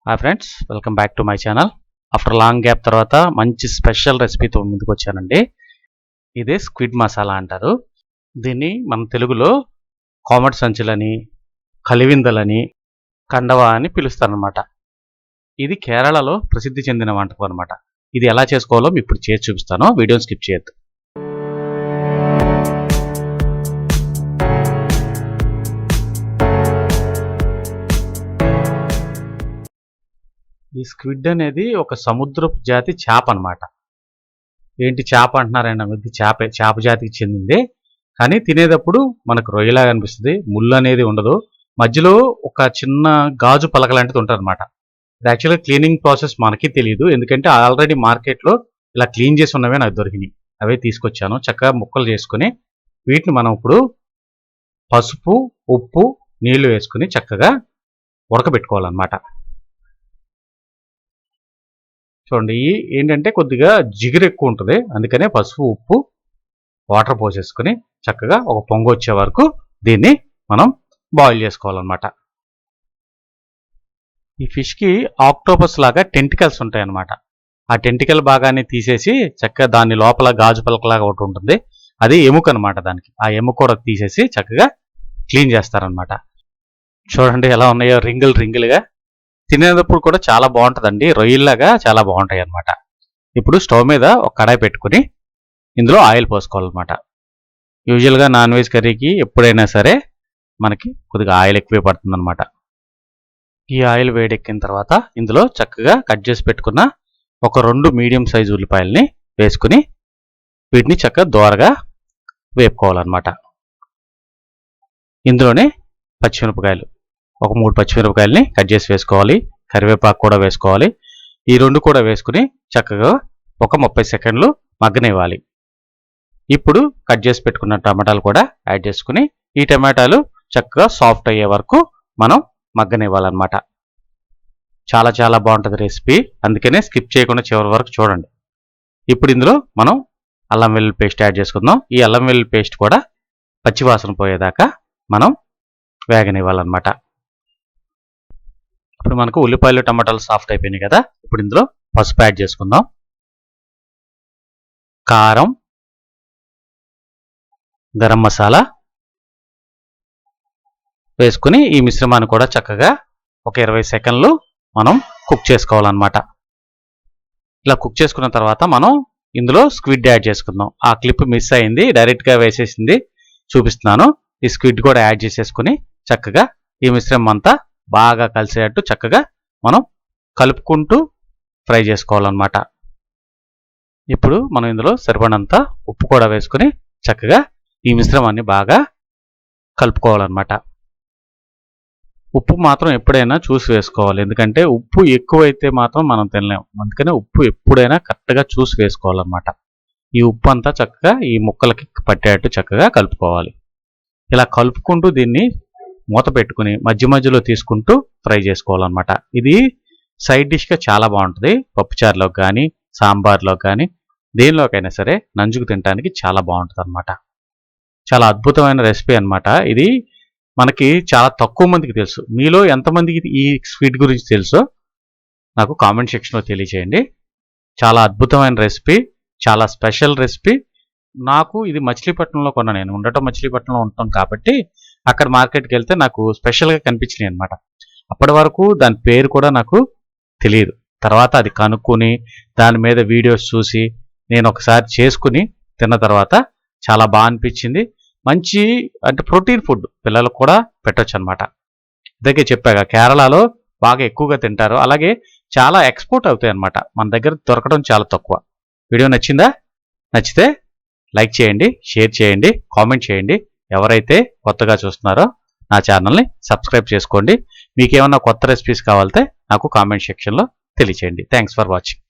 Hi friends, welcome back to my channel. After long gap తర్వాత మంచి special రెసిపీతో ముందుకు వచ్చానండి. ఇదే స్క్విడ్ మసాలా అంటారు. దీన్ని మన తెలుగులో కోమటి సంచులని, కలివిందలని, కండవా అని పిలుస్తారనమాట. ఇది కేరళలో ప్రసిద్ధి చెందిన వంటకం అనమాట. ఇది ఎలా చేసుకోవాలో ఇప్పుడు చేసి చూపిస్తాను. వీడియోని స్కిప్ చేయొద్దు. ఈ స్క్విడ్ అనేది ఒక సముద్రపు జాతి చేప అనమాట. ఏంటి చేప అంటున్నారైనా, ఇది చేప జాతికి చెందింది. కానీ తినేటప్పుడు మనకు రొయ్యలాగా అనిపిస్తుంది. ముళ్ళు అనేది ఉండదు. మధ్యలో ఒక చిన్న గాజు పలక లాంటిది ఉంటుంది అనమాట. ఇది యాక్చువల్గా క్లీనింగ్ ప్రాసెస్ మనకి తెలియదు, ఎందుకంటే ఆల్రెడీ మార్కెట్లో ఇలా క్లీన్ చేసి ఉన్నవే నాకు దొరికినాయి. అవే తీసుకొచ్చాను. చక్కగా ముక్కలు చేసుకుని వీటిని మనం ఇప్పుడు పసుపు, ఉప్పు, నీళ్లు వేసుకుని చక్కగా ఉడకబెట్టుకోవాలన్నమాట. చూడండి, ఏంటంటే కొద్దిగా జిగురు ఎక్కువ ఉంటుంది, అందుకనే పసుపు, ఉప్పు, వాటర్ పోసేసుకుని చక్కగా ఒక పొంగు వచ్చే వరకు దీన్ని మనం బాయిల్ చేసుకోవాలన్నమాట. ఈ ఫిష్కి ఆక్టోపస్ లాగా టెంటికల్స్ ఉంటాయి అన్నమాట. ఆ టెంటికల్ భాగాన్ని తీసేసి చక్కగా దాని లోపల గాజు పలకలాగా ఒకటి ఉంటుంది, అది ఎముక అనమాట. దానికి ఆ ఎముక కూడా తీసేసి చక్కగా క్లీన్ చేస్తారనమాట. చూడండి ఎలా ఉన్నాయో, రింగులుగా. తినేటప్పుడు కూడా చాలా బాగుంటుందండి, రొయ్యల్లాగా చాలా బాగుంటాయి అన్నమాట. ఇప్పుడు స్టవ్ మీద ఒక కడాయి పెట్టుకుని ఇందులో ఆయిల్ పోసుకోవాలన్నమాట. యూజువల్గా నాన్ వెజ్ కర్రీకి ఎప్పుడైనా సరే మనకి కొద్దిగా ఆయిల్ ఎక్కువే పడుతుంది అనమాట. ఈ ఆయిల్ వేడెక్కిన తర్వాత ఇందులో చక్కగా కట్ చేసి పెట్టుకున్న ఒక 2 మీడియం సైజు ఉల్లిపాయలని వేసుకుని వీటిని చక్కగా దోరగా వేపుకోవాలన్నమాట. ఇందులోనే పచ్చిమిరపకాయలు, ఒక 3 పచ్చిమిరపకాయలని కట్ చేసి వేసుకోవాలి. కరివేపాకు కూడా వేసుకోవాలి. ఈ 2 కూడా వేసుకుని చక్కగా ఒక 30 సెకండ్లు మగ్గనివ్వాలి. ఇప్పుడు కట్ చేసి పెట్టుకున్న టమాటాలు కూడా యాడ్ చేసుకుని ఈ టమాటాలు చక్కగా సాఫ్ట్ అయ్యే వరకు మనం మగ్గనివ్వాలన్నమాట. చాలా చాలా బాగుంటుంది రెసిపీ, అందుకనే స్కిప్ చేయకుండా చివరి వరకు చూడండి. ఇప్పుడు ఇందులో మనం అల్లం వెల్లుల్లి పేస్ట్ యాడ్ చేసుకుందాం. ఈ అల్లం వెల్లుల్లి పేస్ట్ కూడా పచ్చివాసన పోయేదాకా మనం వేగనివ్వాలన్నమాట. ఇప్పుడు మనకు ఉల్లిపాయలు, టమాటాలు సాఫ్ట్ అయిపోయినాయి కదా. ఇప్పుడు ఇందులో పసుపు యాడ్ చేసుకుందాం, కారం, గరం మసాలా వేసుకుని ఈ మిశ్రమాన్ని కూడా చక్కగా ఒక 20 సెకండ్లు మనం కుక్ చేసుకోవాలన్నమాట. ఇలా కుక్ చేసుకున్న తర్వాత మనం ఇందులో స్క్విడ్ యాడ్ చేసుకుందాం. ఆ క్లిప్ మిస్ అయింది, డైరెక్ట్గా వేసేసింది, చూపిస్తున్నాను. ఈ స్క్విడ్ కూడా యాడ్ చేసేసుకుని చక్కగా ఈ మిశ్రమం అంతా బాగా కలిసేటట్టు చక్కగా మనం కలుపుకుంటూ ఫ్రై చేసుకోవాలన్నమాట. ఇప్పుడు మనం ఇందులో సరిపడినంత ఉప్పు కూడా వేసుకుని చక్కగా ఈ మిశ్రమాన్ని బాగా కలుపుకోవాలన్నమాట. ఉప్పు మాత్రం ఎప్పుడైనా చూసి వేసుకోవాలి, ఎందుకంటే ఉప్పు ఎక్కువైతే మాత్రం మనం తినలేము. అందుకని ఉప్పు ఎప్పుడైనా కరెక్ట్గా చూసి వేసుకోవాలన్నమాట. ఈ ఉప్పు అంతా చక్కగా ఈ ముక్కలకి పట్టేటట్టు చక్కగా కలుపుకోవాలి. ఇలా కలుపుకుంటూ దీన్ని మూత పెట్టుకుని మధ్య మధ్యలో తీసుకుంటూ ఫ్రై చేసుకోవాలన్నమాట. ఇది సైడ్ డిష్గా చాలా బాగుంటుంది. పప్పుచారులోకి కానీ, సాంబార్లోకి కానీ, దేనిలోకైనా సరే నంజుకు తినడానికి చాలా బాగుంటుంది అనమాట. చాలా అద్భుతమైన రెసిపీ అనమాట. ఇది మనకి చాలా తక్కువ మందికి తెలుసు. మీలో ఎంతమందికి ఈ స్వీట్ గురించి తెలుసో నాకు కామెంట్ సెక్షన్లో తెలియచేయండి. చాలా అద్భుతమైన రెసిపీ, చాలా స్పెషల్ రెసిపీ. నాకు ఇది మచిలీపట్నంలో కొన్నా. నేను ఉండటం మచిలీపట్నంలో ఉంటాం కాబట్టి అక్కడ మార్కెట్కి వెళ్తే నాకు స్పెషల్గా కనిపించినాయి అనమాట. అప్పటి వరకు దాని పేరు కూడా నాకు తెలియదు. తర్వాత అది కనుక్కొని దాని మీద వీడియోస్ చూసి నేను ఒకసారి చేసుకుని తిన్న తర్వాత చాలా బాగా అనిపించింది. మంచి అంటే ప్రోటీన్ ఫుడ్ పిల్లలకు కూడా పెట్టొచ్చు అనమాట. ఇదకే చెప్పాక కేరళలో బాగా ఎక్కువగా తింటారు, అలాగే చాలా ఎక్స్పోర్ట్ అవుతాయి అనమాట. మన దగ్గర దొరకడం చాలా తక్కువ. వీడియో నచ్చిందా? నచ్చితే లైక్ చేయండి, షేర్ చేయండి, కామెంట్ చేయండి. ఎవరైతే కొత్తగా చూస్తున్నారో నా ఛానల్ని సబ్స్క్రైబ్ చేసుకోండి. మీకు ఏమన్నా కొత్త రెసిపీస్ కావాలంటే నాకు కామెంట్ సెక్షన్లో తెలియచేయండి. Thanks for watching.